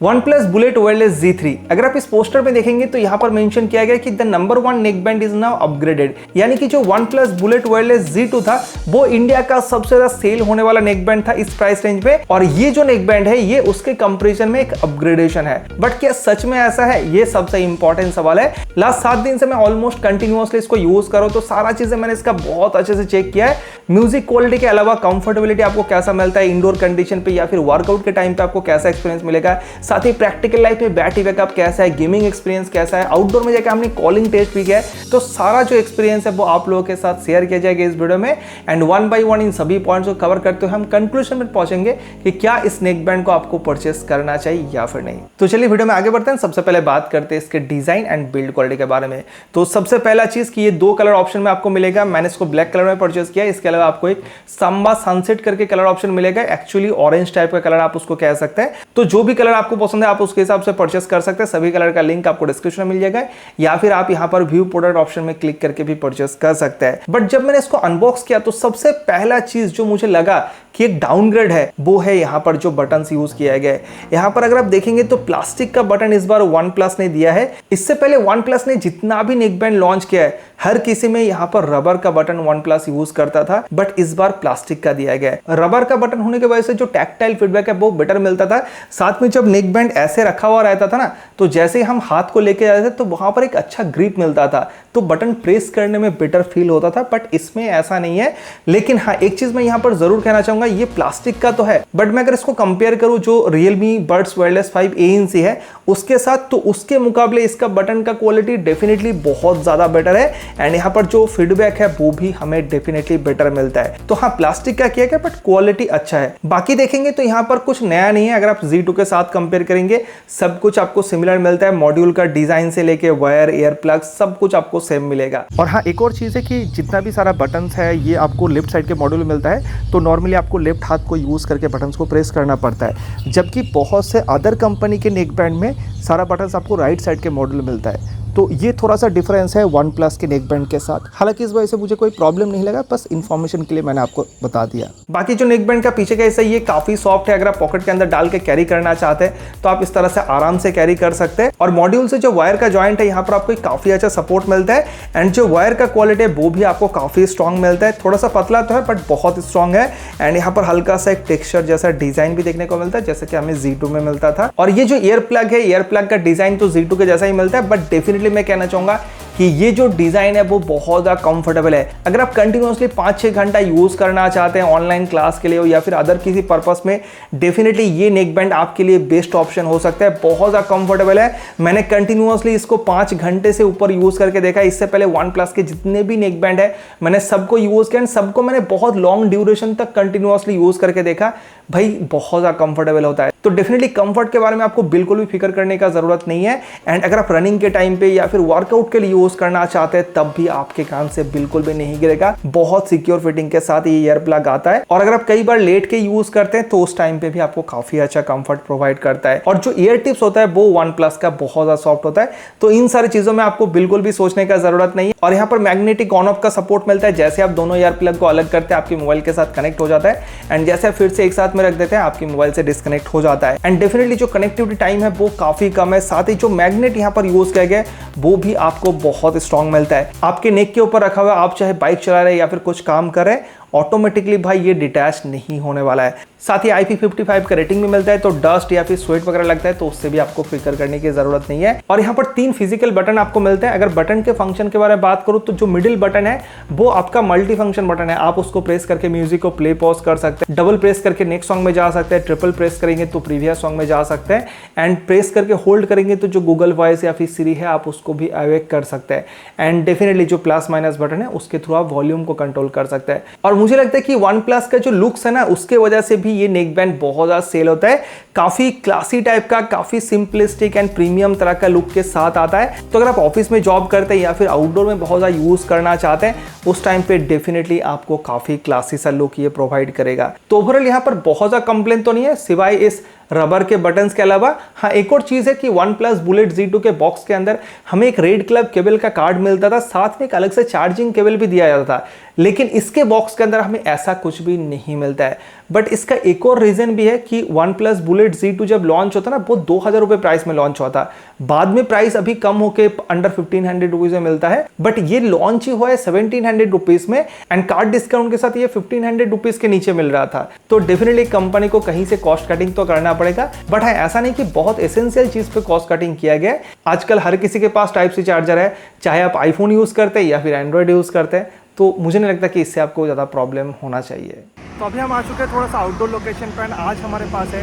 OnePlus bullet wireless Z3। अगर आप इस पोस्टर में देखेंगे तो यहाँ पर मेंशन किया गया कि the number 1 neck band is now upgraded, यानी कि जो OnePlus बुलेट वायरलेस Z2 था वो इंडिया का सबसे ज्यादा सेल होने वाला नेक बैंड था इस प्राइस रेंज पे, और ये जो नेक बैंड है ये उसके कंपैरिजन में एक अपग्रेडेशन है। बट क्या सच में ऐसा है? ये सबसे इंपॉर्टेंट सवाल है। लास्ट 7 दिन से मैं ऑलमोस्ट कंटिन्यूअसली इसको यूज करूँ तो सारा चीजें मैंने इसका बहुत अच्छे से चेक किया है। म्यूजिक क्वालिटी के अलावा कंफर्टेबिलिटी आपको कैसा मिलता है इंडोर कंडीशन पे या फिर वर्कआउट के टाइम पे आपको कैसा एक्सपीरियंस मिलेगा, साथ ही प्रैक्टिकल लाइफ में बैटरी बैकअप कैसा है, गेमिंग एक्सपीरियंस कैसा है, आउटडोर में जाकर हमने कॉलिंग टेस्ट भी किया है। तो सारा जो एक्सपीरियंस है वो आप लोगों के साथ शेयर किया जाएगा इस वीडियो में, and one by one in सभी पॉइंट्स को कवर करते हुए हम कंक्लूजन में पहुंचेंगे कि क्या इस नेक बैंड को आपको परचेस करना चाहिए या फिर नहीं। तो चलिए वीडियो में आगे बढ़ते हैं। सबसे पहले बात करते हैं इसके डिजाइन एंड बिल्ड क्वालिटी के बारे में। तो सबसे पहला चीज कि ये 2 कलर ऑप्शन में आपको मिलेगा। मैंने इसको ब्लैक कलर में परचेस किया। इसके अलावा आपको एक सांबा सनसेट करके कलर ऑप्शन मिलेगा, एक्चुअली ऑरेंज टाइप का कलर आप उसको कह सकते हैं। तो जो भी कलर आपको पसंद है आप उसके हिसाब से परचेस कर सकते हैं। सभी कलर का लिंक आपको डिस्क्रिप्शन में मिल जाएगा, या फिर आप यहां पर व्यू प्रोडक्ट ऑप्शन में क्लिक करके भी परचेस कर सकते हैं। बट जब मैंने इसको अनबॉक्स किया तो सबसे पहला चीज जो मुझे लगा कि एक डाउनग्रेड है वो है यहाँ पर जो बटन्स यूज किया गया है। यहाँ पर अगर आप देखेंगे तो प्लास्टिक का बटन इस बार OnePlus ने दिया है। इससे पहले OnePlus ने जितना भी नेक बैंड लॉन्च किया है हर किसी में यहाँ पर रबर का बटन OnePlus यूज करता था, बट इस बार प्लास्टिक का दिया गया है। रबर का बटन होने की वजह से जो टैक्टाइल फीडबैक है वो बेटर मिलता था। साथ में जब नेक बैंड ऐसे रखा हुआ रहता था ना, तो जैसे हम हाथ को लेके जाते थे तो वहां पर एक अच्छा ग्रिप मिलता था, तो बटन प्रेस करने में बेटर फील होता था। बट इसमें ऐसा नहीं है। लेकिन हाँ, एक चीज मैं यहाँ पर जरूर कहना चाहूंगा, ये प्लास्टिक का तो है, बट मैं अगर इसको कंपेयर करूं जो Realme Buds Wireless 5 ANC है उसके साथ, तो उसके मुकाबले इसका बटन का क्वालिटी डेफिनेटली बहुत ज्यादा बेटर है, एंड यहाँ पर जो फीडबैक है वो भी हमें डेफिनेटली बेटर मिलता है। तो हाँ, प्लास्टिक का किया गया बट क्वालिटी अच्छा है। बाकी देखेंगे तो यहाँ पर कुछ नया नहीं है। अगर आप Z2 के साथ कंपेयर करेंगे सब कुछ आपको सिमिलर मिलता है। मॉड्यूल का डिजाइन से लेके वायर, एयर प्लग सब कुछ आपको सेम मिलेगा। और हाँ, एक और चीज है कि जितना भी सारा बटन्स है ये आपको लेफ्ट साइड के मॉड्यूल में मिलता है। तो नॉर्मली आपको लेफ्ट हाथ को यूज करके बटन्स को प्रेस करना पड़ता है, जबकि बहुत से अदर कंपनी के नेक बैंड में सारा बटन्स आपको राइट साइड के मॉड्यूल में मिलता है। तो ये थोड़ा सा डिफरेंस है OnePlus के नेक बैंड के साथ। हालांकि इस वजह से मुझे कोई प्रॉब्लम नहीं लगा, बस इन्फॉर्मेशन के लिए मैंने आपको बता दिया। बाकी जो नेक बैंड का पीछे का हिस्सा ये काफी सॉफ्ट है। अगर आप पॉकेट के अंदर डाल के कैरी करना चाहते हैं तो आप इस तरह से आराम से कैरी कर सकते हैं। और मॉड्यूल से जो वायर का जॉइंट है यहाँ पर आपको काफी अच्छा सपोर्ट मिलता है, एंड जो वायर का क्वालिटी है वो भी आपको काफी स्ट्रॉन्ग मिलता है। थोड़ा सा पतला तो है बट बहुत स्ट्रॉन्ग है, एंड यहाँ पर हल्का सा एक टेक्सचर जैसा डिजाइन भी देखने को मिलता है जैसे कि हमें Z2 में मिलता था। और ये जो ईयर प्लग है, ईयर प्लग का डिजाइन तो Z2 के जैसा ही मिलता है, बट डेफिनेटली मैं कहना चाहूंगा कि ये जो डिजाइन है वो बहुत ज़्यादा कंफर्टेबल है। अगर आप कंटिन्यूअसली 5-6 घंटा यूज करना चाहते हैं ऑनलाइन क्लास के लिए या फिर अदर किसी पर्पस में, डेफिनेटली ये नेक बैंड आपके लिए बेस्ट ऑप्शन हो सकता है। बहुत ज़्यादा कंफर्टेबल है। मैंने कंटिन्यूअसली इसको 5 घंटे से ऊपर यूज करके देखा। इससे पहले OnePlus के जितने भी नेक बैंड है मैंने सबको यूज किया, सबको मैंने बहुत लॉन्ग ड्यूरेशन तक कंटिन्यूअसली यूज करके देखा। भाई बहुत ज़्यादा कंफर्टेबल होता है। तो डेफिनेटली कंफर्ट के बारे में आपको बिल्कुल भी फिक्र करने का जरूरत नहीं है। एंड अगर आप रनिंग के टाइम पे या फिर वर्कआउट के लिए यूज करना चाहते हैं तब भी आपके कान से बिल्कुल भी नहीं गिरेगा। बहुत सिक्योर फिटिंग के साथ ये ईयर प्लग आता है, और अगर आप कई बार लेट के यूज करते हैं तो उस टाइम पे भी आपको काफी अच्छा कंफर्ट प्रोवाइड करता है। और जो ईयर टिप्स होता है वो OnePlus का बहुत ज्यादा सॉफ्ट होता है। तो इन सारी चीजों में आपको बिल्कुल भी सोचने का जरूरत नहीं है। और यहाँ पर मैग्नेटिक ऑन ऑफ का सपोर्ट मिलता है। जैसे आप दोनों ईयर प्लग को अलग करते हैं आपके मोबाइल के साथ कनेक्ट हो जाता है, एंड जैसे फिर से एक साथ में रख देते हैं आपके मोबाइल से डिस्कनेक्ट हो जाता है। एंड डेफिनेटली जो कनेक्टिविटी टाइम है वो काफी कम है। साथ ही जो मैग्नेट यहाँ पर यूज किया गया है वो भी आपको बहुत स्ट्रॉन्ग मिलता है। आपके नेक के ऊपर रखा हुआ, आप चाहे बाइक चला रहे हैं या फिर कुछ काम कर रहे हैं, ऑटोमेटिकली भाई ये डिटैच नहीं होने वाला है। साथ ही IP55 का रेटिंग भी मिलता है, तो डस्ट या फिर स्वेट वगैरह लगता है तो उससे भी आपको फिक्र करने की जरूरत नहीं है। और यहाँ पर 3 फिजिकल बटन आपको मिलते हैं। अगर बटन के फंक्शन के बारे में बात करूँ तो जो मिडिल बटन है वो आपका मल्टी फंक्शन बटन है। आप उसको प्रेस करके म्यूजिक को प्ले पॉज कर सकते हैं, डबल प्रेस करके नेक्स्ट सॉन्ग में जा सकते हैं, ट्रिपल प्रेस करेंगे तो प्रीवियस सॉन्ग में जा सकते हैं, एंड प्रेस करके होल्ड करेंगे तो जो गूगल वॉइस या फिर सिरी है आप उसको भी अवेक कर सकते हैं। एंड डेफिनेटली जो प्लस माइनस बटन है उसके थ्रू आप वॉल्यूम को कंट्रोल कर सकते हैं। और मुझे लगता है कि OnePlus का जो लुक्स है ना उसके वजह से भी ये नेक बैंड बहुत ज्यादा सेल होता है। काफी क्लासी टाइप का, काफी सिंपलिस्टिक एंड प्रीमियम तरह का लुक के साथ आता है। तो अगर आप ऑफिस में जॉब करते हैं या फिर आउटडोर में बहुत ज्यादा यूज करना चाहते हैं उस टाइम पे डेफिनेटली आपको काफी क्लासी सा लुक ये प्रोवाइड करेगा। तो ओवरऑल यहाँ पर बहुत ज्यादा कंप्लेन तो नहीं है सिवाय इस रबर के बटन्स के अलावा। हाँ, एक और चीज है कि OnePlus बुलेट Z2 के बॉक्स के अंदर हमें एक रेड क्लब केबल का कार्ड मिलता था, साथ में एक अलग से चार्जिंग केबल भी दिया जाता था। लेकिन इसके बॉक्स के अंदर हमें ऐसा कुछ भी नहीं मिलता है। बट इसका एक और रीजन भी है कि OnePlus Bullet Z2 जब लॉन्च होता ना वो 2000 रुपए प्राइस में लॉन्च होता, बाद में प्राइस अभी कम होके अंडर 1500 रुपीज में मिलता है, बट ये लॉन्च ही हुआ है 1700 रुपीज में एंड कार्ड डिस्काउंट के साथ ये 1500 रुपीज के नीचे मिल रहा था। तो डेफिनेटली कंपनी को कहीं से कॉस्ट कटिंग तो करना पड़ेगा, बट हाँ ऐसा नहीं कि बहुत एसेंशियल चीज पे कॉस्ट कटिंग किया गया है। आजकल हर किसी के पास टाइप सी चार्जर है, चाहे आप आईफोन यूज करते हैं या फिर एंड्रॉइड यूज करते हैं, तो मुझे नहीं लगता कि इससे आपको ज़्यादा प्रॉब्लम होना चाहिए। तो अभी हम आ चुके हैं थोड़ा सा आउटडोर लोकेशन पर एंड आज हमारे पास है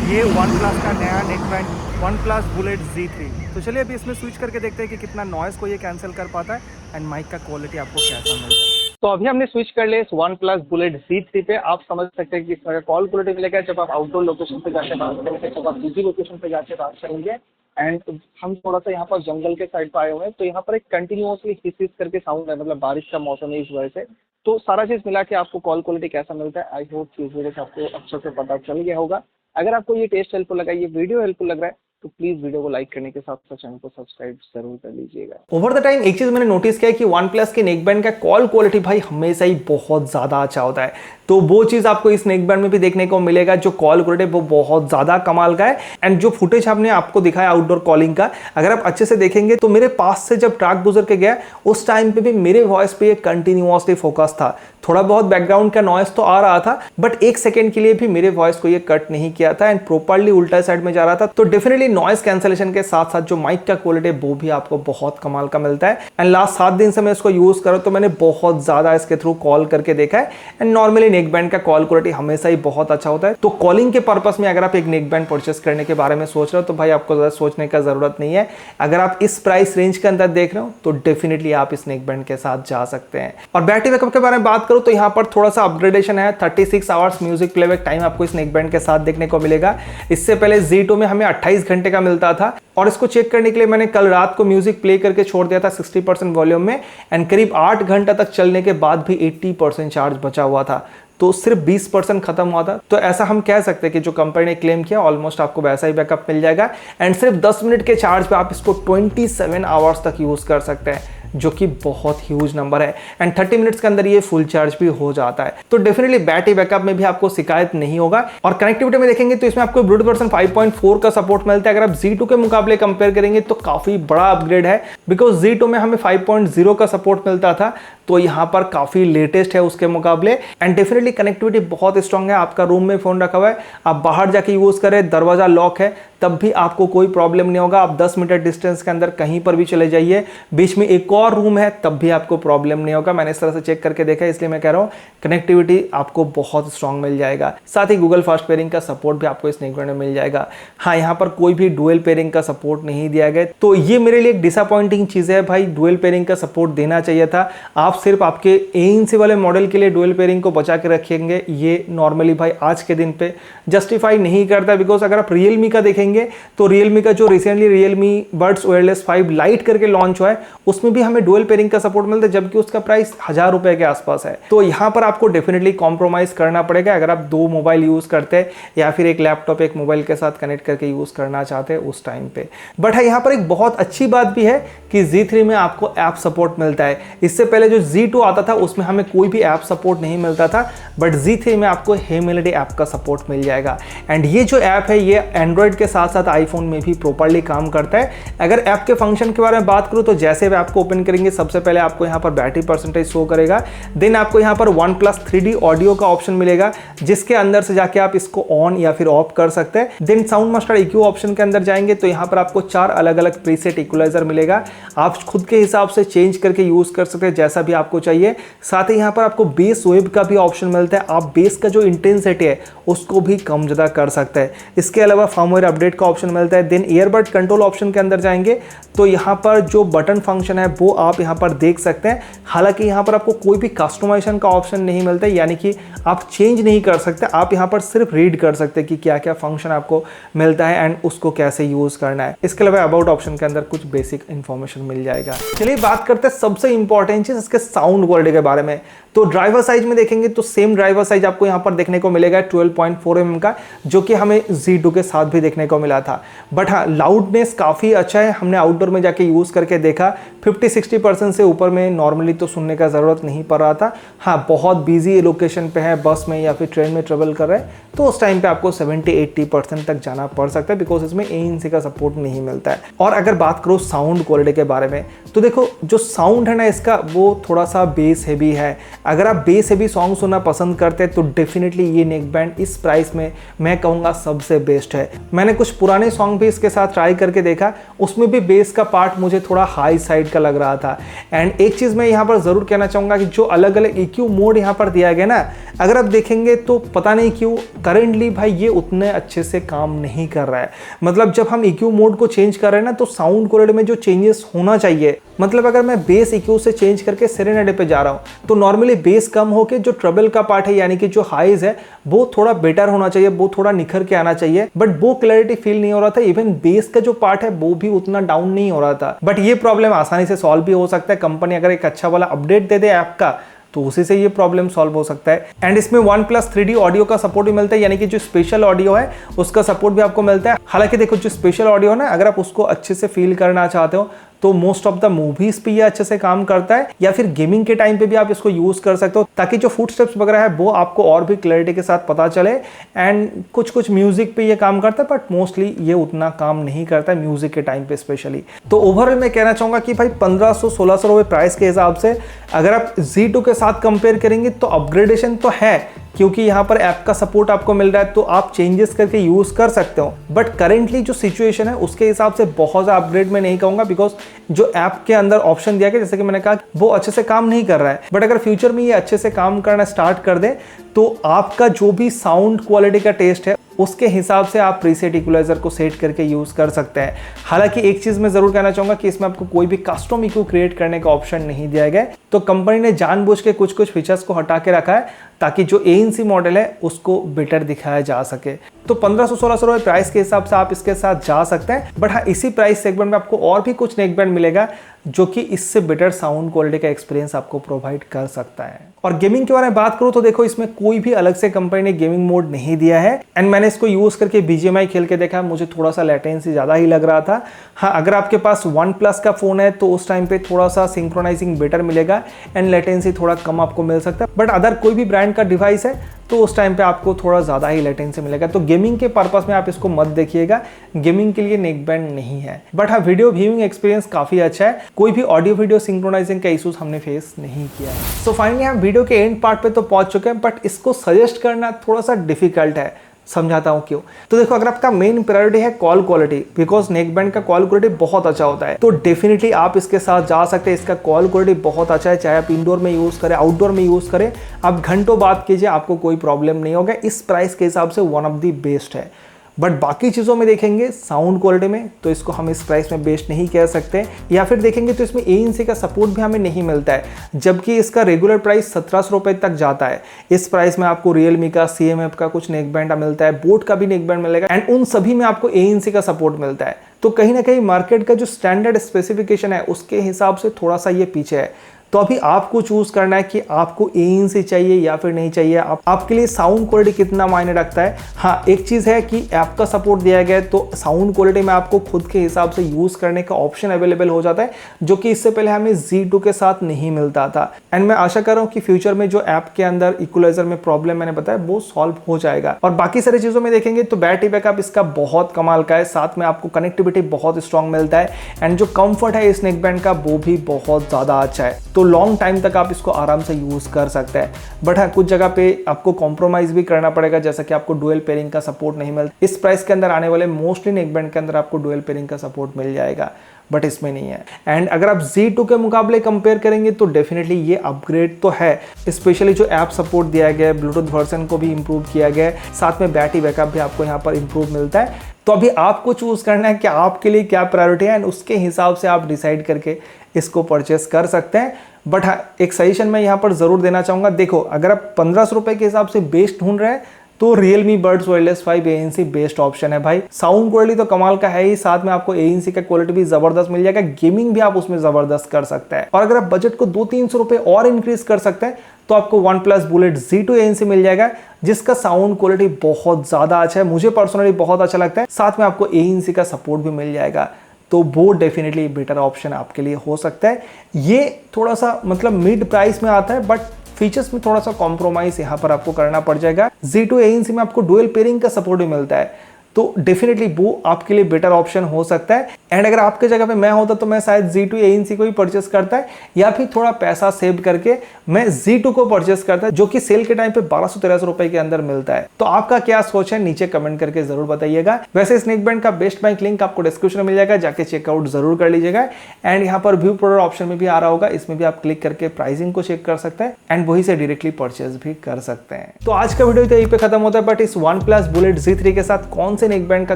ये OnePlus का नया नेकबैंड OnePlus Bullet Z3। तो चलिए अभी इसमें स्विच करके देखते हैं कि कितना नॉइज़ को ये कैंसिल कर पाता है एंड माइक का क्वालिटी आपको कैसा मिलता है। तो अभी हमने स्विच कर लिया इस OnePlus Bullet Z3 पे। आप समझ सकते हैं कि इसका कॉल क्वालिटी मिलेगा जब आप आउटडोर लोकेशन पे जाके बात करेंगे, जब आप बिजी लोकेशन पे जाके बात करेंगे। एंड हम थोड़ा सा यहाँ पर जंगल के साइड पर आए हुए हैं, तो यहाँ पर एक कंटिन्यूअसली हिस करके साउंड है, मतलब बारिश का मौसम है इस वजह से। तो सारा चीज़ मिला के आपको कॉल क्वालिटी कैसा मिलता है, आई होप कि इस वजह से आपको अच्छे से पता चल गया होगा। अगर आपको ये टेस्ट हेल्पफुल लगा, ये वीडियो हेल्पफुल लग रहा है, तो प्लीज वीडियो को लाइक करने के साथ साथ चैनल को सब्सक्राइब जरूर कर लीजिएगा। ओवर द टाइम एक चीज मैंने नोटिस किया है कि OnePlus के नेकबैंड का कॉल क्वालिटी भाई हमेशा ही बहुत ज्यादा अच्छा होता है। तो वो चीज आपको इस नेकबैंड में भी देखने को मिलेगा, जो कॉल क्वालिटी वो बहुत ज्यादा कमाल का है। एंड जो फुटेज हमने आपको दिखाया आउटडोर कॉलिंग का, अगर आप अच्छे से देखेंगे तो मेरे पास से जब ट्रक गुजर के गया उस टाइम पे भी मेरे वॉइस पे कंटिन्यूअसली फोकस था। थोड़ा बहुत बैकग्राउंड का नॉइस तो आ रहा था, बट एक सेकंड के लिए भी मेरे वॉइस को ये कट नहीं किया था एंड प्रॉपर्ली उल्टा साइड में जा रहा था। तो डेफिनेटली नॉइस कैंसलेशन के साथ साथ जो माइक का क्वालिटी वो भी आपको बहुत कमाल का मिलता है। एंड लास्ट 7 दिन से मैं इसको यूज कर रहा हूं, तो मैंने बहुत ज्यादा इसके थ्रू कॉल करके देखा है एंड नॉर्मली नेकबैंड का कॉल क्वालिटी हमेशा ही बहुत अच्छा होता है। तो कॉलिंग के पर्पस में अगर आप एक नेकबैंड परचेस करने के बारे में सोच रहे हो तो भाई आपको ज्यादा सोचने का जरूरत नहीं है। अगर आप इस प्राइस रेंज के अंदर देख रहे हो तो डेफिनेटली आप इस नेकबैंड के साथ जा सकते हैं। और बैटरी बैकअप के बारे में बात करूं तो यहाँ पर थोड़ा सा अपग्रेडेशन है। 36 आवर्स म्यूजिक प्लेबैक टाइम आपको इस नेकबैंड के साथ देखने को मिलेगा। इससे पहले Z2 में हमें 28 घंटे का मिलता था और इसको चेक करने के लिए मैंने कल रात को म्यूजिक प्ले करके छोड़ दिया था 60% वॉल्यूम में एंड करीब 8 घंटा तक चलने के बाद भी 80% चार्ज बचा हुआ था, तो सिर्फ 20% खत्म हुआ था। तो ऐसा हम कह सकते हैं कि जो कंपनी ने क्लेम किया ऑलमोस्ट आपको वैसा ही बैकअप मिल जाएगा एंड सिर्फ 10 मिनट के चार्ज पे आप इसको 27 आवर्स तक यूज कर सकते हैं, जो कि बहुत ह्यूज नंबर है एंड 30 मिनट्स के अंदर ये फुल चार्ज भी हो जाता है। तो डेफिनेटली बैटरी बैकअप में भी आपको शिकायत नहीं होगा। और कनेक्टिविटी में देखेंगे तो इसमें आपको ब्लूटूथ वर्जन 5.4 का सपोर्ट मिलता है। अगर आप Z2 के मुकाबले कंपेयर करेंगे तो काफी बड़ा अपग्रेड है, बिकॉज Z2 में हमें 5.0 का सपोर्ट मिलता था, तो यहाँ पर काफी लेटेस्ट है उसके मुकाबले एंड डेफिनेटली कनेक्टिविटी बहुत स्ट्रांग है। आपका रूम में फोन रखा हुआ है, आप बाहर जाके यूज करें, दरवाजा लॉक है, तब भी आपको कोई प्रॉब्लम नहीं होगा। आप 10 मीटर डिस्टेंस के अंदर कहीं पर भी चले जाइए, बीच में एक और रूम है, तब भी आपको प्रॉब्लम नहीं होगा। मैंने इस तरह से चेक करके देखा है, इसलिए मैं कह रहा हूँ कनेक्टिविटी आपको बहुत स्ट्रांग मिल जाएगा। साथ ही गूगल फास्ट पेयरिंग का सपोर्ट भी आपको इस नेकबैंड में मिल जाएगा। हाँ, यहाँ पर कोई भी डुअल पेयरिंग का सपोर्ट नहीं दिया गया, तो ये मेरे लिए एक डिसअपॉइंटिंग चीज है भाई। डुअल पेयरिंग का सपोर्ट देना चाहिए था। आप सिर्फ आपके ANC वाले मॉडल के लिए डुअल पेयरिंग को बचा के रखेंगे, ये नॉर्मली भाई आज के दिन पे जस्टिफाई नहीं करता। बिकॉज अगर आप Realme का देखेंगे तो Realme का जो recently Realme Buds Wireless 5 Lite करके लॉन्च हुआ है, उसमें भी हमें डुअल पेयरिंग का सपोर्ट मिलता है, जबकि उसका प्राइस 1000 रुपए के आसपास है। तो यहाँ पर आपको डेफिनेटली कॉम्प्रोमाइज करना पड़ेगा अगर आप 2 मोबाइल यूज करते हैं या फिर एक लैपटॉप एक मोबाइल के साथ कनेक्ट करके यूज करना चाहते हैं उस टाइम पे। बट यहाँ पर एक बहुत अच्छी बात भी है कि Z3 में आपको ऐप सपोर्ट मिलता है। इससे पहले जो Z2 आता था उसमें हमें कोई भी ऐप सपोर्ट नहीं मिलता था, बट Z3 में आपको हे मेलोडी ऐप का सपोर्ट मिल जाएगा एंड ये जो ऐप है ये एंड्रॉइड के साथ साथ आईफोन में भी प्रॉपर्ली काम करता है। अगर ऐप के फंक्शन के बारे में बात करूं तो जैसे भी आपको ओपन करेंगे सबसे पहले आपको यहाँ पर बैटरी परसेंटेज शो करेगा, देन आपको यहाँ पर OnePlus 3D ऑडियो का ऑप्शन मिलेगा, जिसके अंदर से जाके आप इसको ऑन या फिर ऑफ कर सकते हैं। Then sound master EQ option के अंदर जाएंगे तो यहाँ पर आपको 4 अलग अलग प्रीसेट इक्वलाइजर मिलेगा, आप खुद के हिसाब से चेंज करके यूज कर सकते हैं जैसा भी आपको चाहिए। साथ ही यहाँ पर आपको बेस वेव का भी ऑप्शन मिलता है, आप बेस का जो इंटेंसिटी है उसको भी कम ज्यादा कर सकते हैं। इसके अलावा फर्मवेयर अपडेट का ऑप्शन मिलता है। देन ईयरबड कंट्रोल ऑप्शन के अंदर जाएंगे तो यहाँ पर जो बटन फंक्शन है वो आप यहाँ पर देख सकते हैं। हालांकि यहाँ पर आपको कोई भी कस्टमाइजेशन का ऑप्शन नहीं मिलता है, यानी कि आप चेंज नहीं कर सकते, आप यहाँ पर सिर्फ रीड कर सकते हैं कि क्या क्या फंक्शन आपको मिलता है एंड उसको कैसे यूज करना है। इसके अलावा अबाउट ऑप्शन के अंदर कुछ बेसिक इंफॉर्मेशन मिल जाएगा। चलिए बात करते हैं सबसे इंपॉर्टेंट चीज इसके साउंड क्वालिटी के बारे में। तो ड्राइवर साइज में देखेंगे तो सेम ड्राइवर साइज आपको यहाँ पर देखने को मिलेगा 12.4 mm का, जो कि हमें Z2 के साथ भी देखने को मिला था। बट हाँ, लाउडनेस काफी अच्छा है। हमने आउटडोर आउटडोर में जाके यूज़ करके देखा 50-60% से ऊपर में नॉर्मली तो सुनने का ज़रूरत नहीं पड़ रहा था। हाँ, बहुत बिजी लोकेशन पे है, बस में या फिर ट्रेन में ट्रेवल कर रहे हैं तो उस टाइम पे आपको 70-80% तक जाना पड़ सकता है, बिकॉज इसमें ANC का सपोर्ट नहीं मिलता है। और अगर बात करो साउंड क्वालिटी के बारे में तो देखो जो साउंड है ना इसका वो थोड़ा सा बेस हेवी है। अगर आप बेस हेवी सॉन्ग सुनना पसंद करते हैं तो डेफिनेटली ये नेक बैंड इस प्राइस में मैं कहूँगा सबसे बेस्ट है। मैंने कुछ पुराने सॉन्ग भी इसके साथ ट्राई करके देखा, उसमें भी बेस का पार्ट मुझे थोड़ा हाई साइड का लग रहा था। एंड एक चीज़ मैं यहाँ पर ज़रूर कहना चाहूँगा कि जो अलग अलग EQ मोड यहाँ पर दिया गया ना, अगर आप देखेंगे तो पता नहीं क्यों करेंटली भाई ये उतने अच्छे से काम नहीं कर रहा है। मतलब जब हम EQ मोड को चेंज कर रहे हैं ना तो साउंड क्वालिटी में जो चेंजेस होना चाहिए, मतलब अगर मैं बेस EQ से चेंज करके सेरेनाडे पे जा रहा हूँ तो नॉर्मली बेस कम होके जो ट्रबल का पार्ट है यानी कि जो हाइज है वो थोड़ा बेटर होना चाहिए, वो थोड़ा निखर के आना चाहिए, बट वो क्लैरिटी फील नहीं हो रहा था। इवन बेस का जो पार्ट है वो भी उतना डाउन नहीं हो रहा था। बट ये प्रॉब्लम आसानी से सॉल्व भी हो सकता है। कंपनी अगर एक अच्छा वाला अपडेट दे दे ऐप का तो उसी से ये प्रॉब्लम सॉल्व हो सकता है। एंड इसमें 1+ 3D ऑडियो का सपोर्ट भी मिलता है, यानी कि जो स्पेशल ऑडियो है उसका सपोर्ट भी आपको मिलता है। हालांकि देखो जो स्पेशल ऑडियो है ना, अगर आप उसको अच्छे से फील करना चाहते हो तो मोस्ट ऑफ द मूवीज पे ये अच्छे से काम करता है, या फिर गेमिंग के टाइम पे भी आप इसको यूज कर सकते हो ताकि जो फुट स्टेप्स वगैरह है वो आपको और भी क्लैरिटी के साथ पता चले। एंड कुछ म्यूजिक पे ये काम करता है, बट मोस्टली ये उतना काम नहीं करता है म्यूजिक के टाइम पे स्पेशली। तो ओवरऑल मैं कहना चाहूंगा कि भाई 1500-1600 रुपए प्राइस के हिसाब से अगर आप Z2 के साथ कंपेयर करेंगे तो अपग्रेडेशन तो है, क्योंकि यहाँ पर ऐप का सपोर्ट आपको मिल रहा है तो आप चेंजेस करके यूज कर सकते हो। बट करेंटली जो सिचुएशन है उसके हिसाब से बहुत ज़्यादा अपग्रेड मैं नहीं कहूँगा, बिकॉज जो ऐप के अंदर ऑप्शन दिया गया जैसे कि मैंने कहा वो अच्छे से काम नहीं कर रहा है। बट अगर फ्यूचर में ये अच्छे से काम करना स्टार्ट कर दे तो आपका जो भी साउंड क्वालिटी का टेस्ट है उसके हिसाब से आप प्रीसेट इक्वलाइजर को सेट करके यूज कर सकते हैं। हालांकि एक चीज मैं जरूर कहना चाहूंगा कि इसमें आपको कोई भी कस्टम इक्यू क्रिएट करने का ऑप्शन नहीं दिया गया है, तो कंपनी ने जानबूझ के कुछ फीचर्स को हटा के रखा है ताकि जो ANC मॉडल है उसको बेटर दिखाया जा सके। तो 1500-1600 रुपए प्राइस के हिसाब से आप इसके साथ जा सकते हैं। बट हाँ, इसी प्राइस सेगमेंट में आपको और भी कुछ नेक बैंड मिलेगा जो कि इससे बेटर साउंड क्वालिटी का एक्सपीरियंस आपको प्रोवाइड कर सकता है। और गेमिंग के बारे में बात करूं तो देखो इसमें कोई भी अलग से कंपनी ने गेमिंग मोड नहीं दिया है। एंड मैंने इसको यूज करके BGMI खेल के देखा, मुझे थोड़ा सा लेटेंसी ज्यादा ही लग रहा था। हाँ, अगर आपके पास OnePlus का फोन है तो उस टाइम पे थोड़ा सा सिंक्रोनाइजिंग बेटर मिलेगा एंड लेटेंसी थोड़ा कम आपको मिल सकता है। बट अदर कोई भी ब्रांड का डिवाइस है तो उस टाइम पे आपको थोड़ा ज़्यादा ही लेटेंसी मिलेगा। तो गेमिंग के पर्पस में आप इसको मत देखिएगा, गेमिंग के लिए नेक बैंड नहीं है। बट हाँ, वीडियो व्यूइंग एक्सपीरियंस काफ़ी अच्छा है, कोई भी ऑडियो वीडियो सिंक्रोनाइजिंग का इशूज हमने फेस नहीं किया है। सो फाइनली हम वीडियो के एंड पार्ट पे तो पहुंच चुके हैं, बट इसको सजेस्ट करना थोड़ा सा डिफिकल्ट है। समझाता हूं क्यों। तो देखो, अगर आपका मेन प्रायोरिटी है call quality, because neck band का कॉल क्वालिटी बहुत अच्छा होता है, तो डेफिनेटली आप इसके साथ जा सकते हैं। इसका कॉल क्वालिटी बहुत अच्छा है, चाहे आप इंडोर में यूज करें आउटडोर में यूज करें, आप घंटों बात कीजिए आपको कोई प्रॉब्लम नहीं होगा। इस प्राइस के हिसाब से वन ऑफ द बेस्ट है। बट बाकी चीज़ों में देखेंगे साउंड क्वालिटी में तो इसको हम इस प्राइस में बेस्ट नहीं कह सकते, या फिर देखेंगे तो इसमें ANC का सपोर्ट भी हमें नहीं मिलता है, जबकि इसका रेगुलर प्राइस 1700 रुपये तक जाता है। इस प्राइस में आपको रियलमी का CMF का कुछ नेक बैंड मिलता है, बोट का भी नेक बैंड मिलेगा एंड उन सभी में आपको ANC का सपोर्ट मिलता है। तो कहीं ना कहीं मार्केट का जो स्टैंडर्ड स्पेसिफिकेशन है उसके हिसाब से थोड़ा सा ये पीछे है। तो अभी आपको चूज करना है कि आपको ANC चाहिए या फिर नहीं चाहिए, आपके लिए साउंड क्वालिटी कितना मायने रखता है। हाँ, एक चीज़ है कि ऐप का सपोर्ट दिया गया है तो साउंड क्वालिटी में आपको खुद के हिसाब से यूज़ करने का ऑप्शन अवेलेबल हो जाता है, जो कि इससे पहले हमें Z2 के साथ नहीं मिलता था। एंड मैं आशा कर रहा हूँ कि फ्यूचर में जो ऐप के अंदर इक्वलाइजर में प्रॉब्लम मैंने बताया वो सॉल्व हो जाएगा। और बाकी सारी चीज़ों में देखेंगे तो बैटरी बैकअप इसका बहुत कमाल का है, साथ में आपको कनेक्टिविटी बहुत स्ट्रॉन्ग मिलता है एंड जो कंफर्ट है इस नेक बैंड का वो भी बहुत ज़्यादा अच्छा है। तो लॉन्ग टाइम तक आप इसको आराम से यूज कर सकते हैं। बट हाँ, कुछ जगह पे आपको कॉम्प्रोमाइज भी करना पड़ेगा, जैसा कि आपको डुअल पेयरिंग का सपोर्ट नहीं मिलता। इस प्राइस के अंदर आने वाले मोस्टली नेक बैंड के अंदर आपको डुअल पेयरिंग का सपोर्ट मिल जाएगा, बट इसमें नहीं है। एंड अगर आप Z2 के मुकाबले कंपेयर करेंगे तो डेफिनेटली ये अपग्रेड तो है, स्पेशली जो ऐप सपोर्ट दिया गया है, ब्लूटूथ वर्जन को भी इंप्रूव किया गया है, साथ में बैटरी बैकअप भी आपको यहाँ पर इंप्रूव मिलता है। तो अभी आपको चूज करना है कि आपके लिए क्या प्रायोरिटी है एंड उसके हिसाब से आप डिसाइड करके इसको परचेस कर सकते हैं। बट हाँ, एक सजेशन मैं यहाँ पर जरूर देना चाहूँगा। देखो, अगर आप 1500 रुपये के हिसाब से बेस्ट ढूंढ रहे हैं तो Realme Buds Wireless 5 ANC best option है भाई। साउंड क्वालिटी तो कमाल का है ही, साथ में आपको ANC का क्वालिटी भी जबरदस्त मिल जाएगा, गेमिंग भी आप उसमें जबरदस्त कर सकते हैं। और अगर आप बजट को 200-300 रुपये और इंक्रीज कर सकते हैं तो आपको OnePlus Bullet Z2 ANC मिल जाएगा, जिसका साउंड क्वालिटी बहुत ज्यादा अच्छा है, मुझे पर्सनली बहुत अच्छा लगता है। साथ में आपको ANC का सपोर्ट भी मिल जाएगा। तो वो डेफिनेटली बेटर ऑप्शन आपके लिए हो सकता है। ये थोड़ा सा मतलब मिड प्राइस में आता है, बट फीचर्स में थोड़ा सा कॉम्प्रोमाइज यहाँ पर आपको करना पड़ जाएगा। Z2 ANC में आपको डुअल पेयरिंग का सपोर्ट भी मिलता है, तो डेफिनेटली वो आपके लिए बेटर ऑप्शन हो सकता है। एंड अगर आपके जगह पे मैं होता तो मैं शायद Z2 ANC को ही परचेस करता है, या फिर थोड़ा पैसा सेव करके मैं Z2 को परचेस करता है, जो कि सेल के टाइम पे 1200-1300 रुपए के अंदर मिलता है। तो आपका क्या सोच है नीचे कमेंट करके जरूर बताइएगा। वैसे इस नेकबैंड का बेस्ट बाइंग लिंक आपको डिस्क्रिप्शन में मिल जाएगा, जाके चेकआउट जरूर कर लीजिएगा। एंड यहाँ पर व्यू प्रोडक्ट ऑप्शन में भी आ रहा होगा, इसमें भी आप क्लिक करके प्राइसिंग को चेक कर सकते हैं एंड वही से डायरेक्टली परचेस भी कर सकते हैं। तो आज का वीडियो तो यहीं पे खत्म होता है, बट इस OnePlus Bullet Z3 के साथ कौन से नेकबैंड का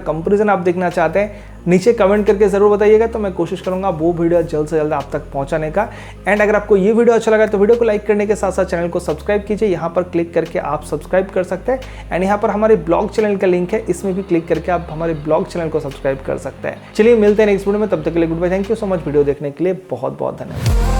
कंपैरिजन आप देखना चाहते हैं नीचे कमेंट करके जरूर बताइएगा, तो मैं कोशिश करूंगा वो वीडियो जल्द से जल्द आप तक पहुंचाने का। एंड अगर आपको ये वीडियो अच्छा लगा तो वीडियो को लाइक करने के साथ साथ चैनल को सब्सक्राइब कीजिए, यहाँ पर क्लिक करके आप सब्सक्राइब कर सकते हैं। एंड यहाँ पर हमारे ब्लॉग चैनल का लिंक है, इसमें भी क्लिक करके आप हमारे ब्लॉग चैनल को सब्सक्राइब कर सकते हैं। चलिए मिलते हैं नेक्स्ट वीडियो में, तब तक के लिए goodbye, thank you so much video देखने के लिए, बहुत बहुत धन्यवाद।